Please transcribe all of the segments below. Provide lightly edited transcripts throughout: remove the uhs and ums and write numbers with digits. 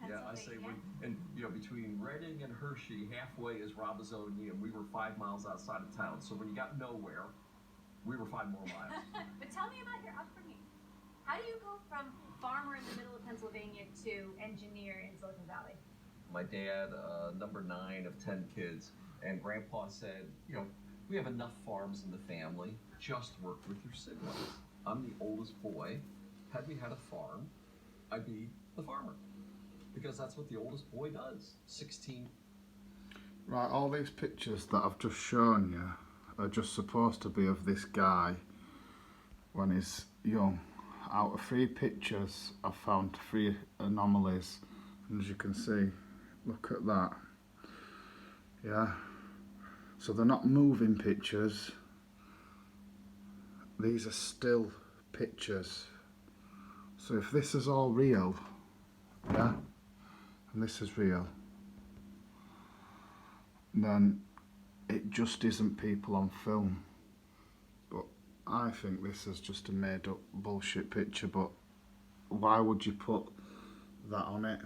Yeah, I say and between Reading and Hershey, halfway is Robizonia, and we were 5 miles outside of town. So when you got nowhere, we were 5 more miles. But tell me about your upbringing. How do you go from farmer in the middle of Pennsylvania to engineer in Silicon Valley? My dad, number 9 of 10 kids, and Grandpa said, we have enough farms in the family. Just work with your siblings. I'm the oldest boy. Had we had a farm, I'd be the farmer. Because that's what the oldest boy does. 16. Right, all these pictures that I've just shown you are just supposed to be of this guy when he's young. Out of 3 pictures, I've found 3 anomalies. And as you can see, look at that. Yeah. So they're not moving pictures. These are still pictures. So if this is all real, yeah, and this is real, then it just isn't people on film. But I think this is just a made up bullshit picture, but why would you put that on it?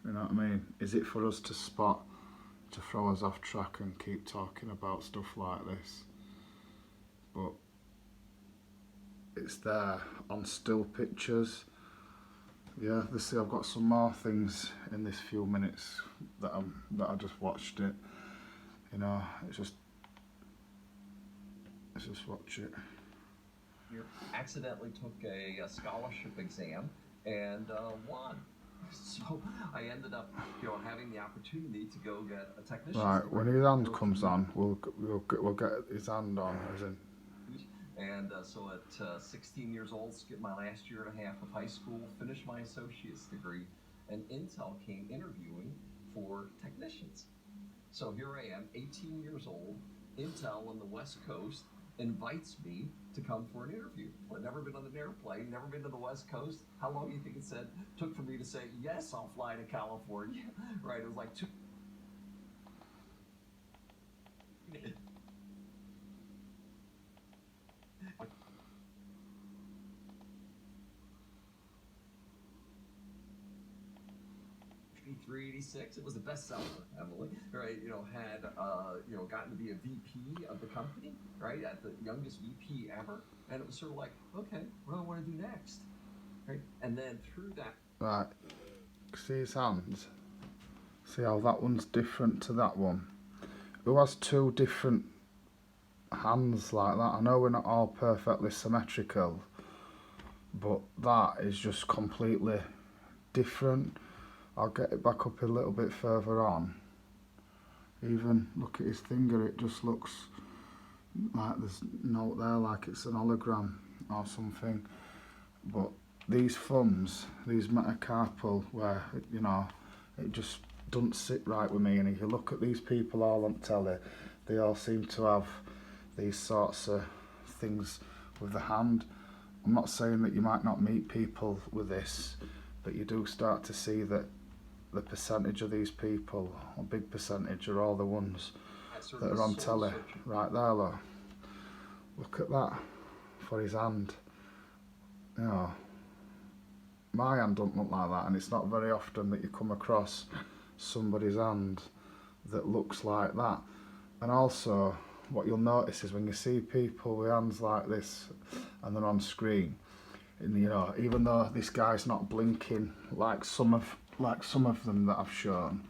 You know what I mean? Is it for us to spot, to throw us off track and keep talking about stuff like this? But it's there on still pictures. Yeah, let's see, I've got some more things in this few minutes that I just watched it. Let's just watch it. Accidentally took a scholarship exam and won. So I ended up, having the opportunity to go get a technician. Right, when his hand comes on, we'll get his hand on, as in. And so at 16 years old, skipped my last year and a half of high school, finished my associate's degree, and Intel came interviewing for technicians. So here I am, 18 years old. Intel on the West Coast invites me to come for an interview. Well, I've never been on an airplane, never been to the West Coast. How long do you think it took for me to say, yes, I'll fly to California? Right, it was like 2 386. It was a bestseller, Emily. Right? Had gotten to be a VP of the company, right? At the youngest VP ever, and it was sort of like, okay, what do I want to do next? Right? And then through that. Right. See his hands. See how that one's different to that one. Who has 2 different hands like that? I know we're not all perfectly symmetrical, but that is just completely different. I'll get it back up a little bit further on. Even look at his finger, it just looks like there's no there, like it's an hologram or something. But these thumbs, these metacarpal, where it just doesn't sit right with me. And if you look at these people all on telly, they all seem to have these sorts of things with the hand. I'm not saying that you might not meet people with this, but you do start to see that the percentage of these people, a big percentage, are all the ones that are on telly. Right there, look at that for his hand. My hand don't look like that, and it's not very often that you come across somebody's hand that looks like that. And also, what you'll notice is when you see people with hands like this and they're on screen, and even though this guy's not blinking like some of them that I've shown,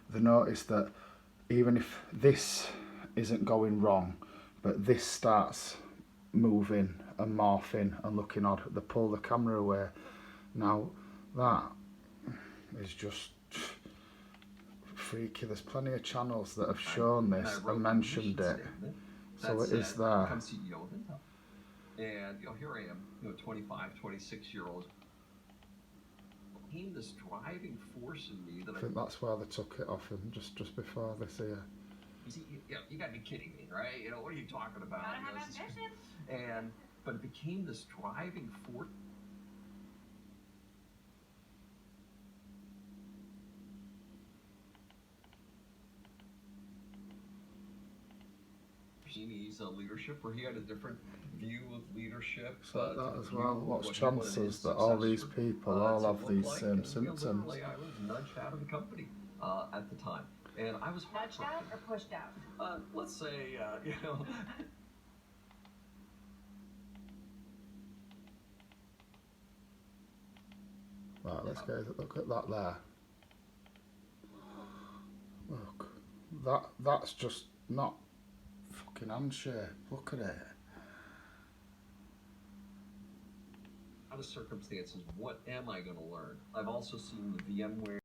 they notice that even if this isn't going wrong, but this starts moving and morphing and looking odd, they pull the camera away. Now that is just freaky. There's plenty of channels that have shown this and mentioned it, so it is there. Become CEO of Intel. And here I am, 25, 26-year-old. Became this driving force in me that I think that's why they took it off him just before this here. You see, you gotta be kidding me, right? What are you talking about? Gotta have ambition. But it became this driving force. Genie's leadership, where he had a different view of leadership. It's like that different as well. view of What's what he wanted his chances that all these successor, people all to have look these like, same and, symptoms? literally, I was nudged out of the company at the time, and I was Nudged out or pushed out? let's say, Right, let's go look at that there. Look, that's just not fucking hand shape. Look at it. out of circumstances, what am I going to learn? I've also seen the VMware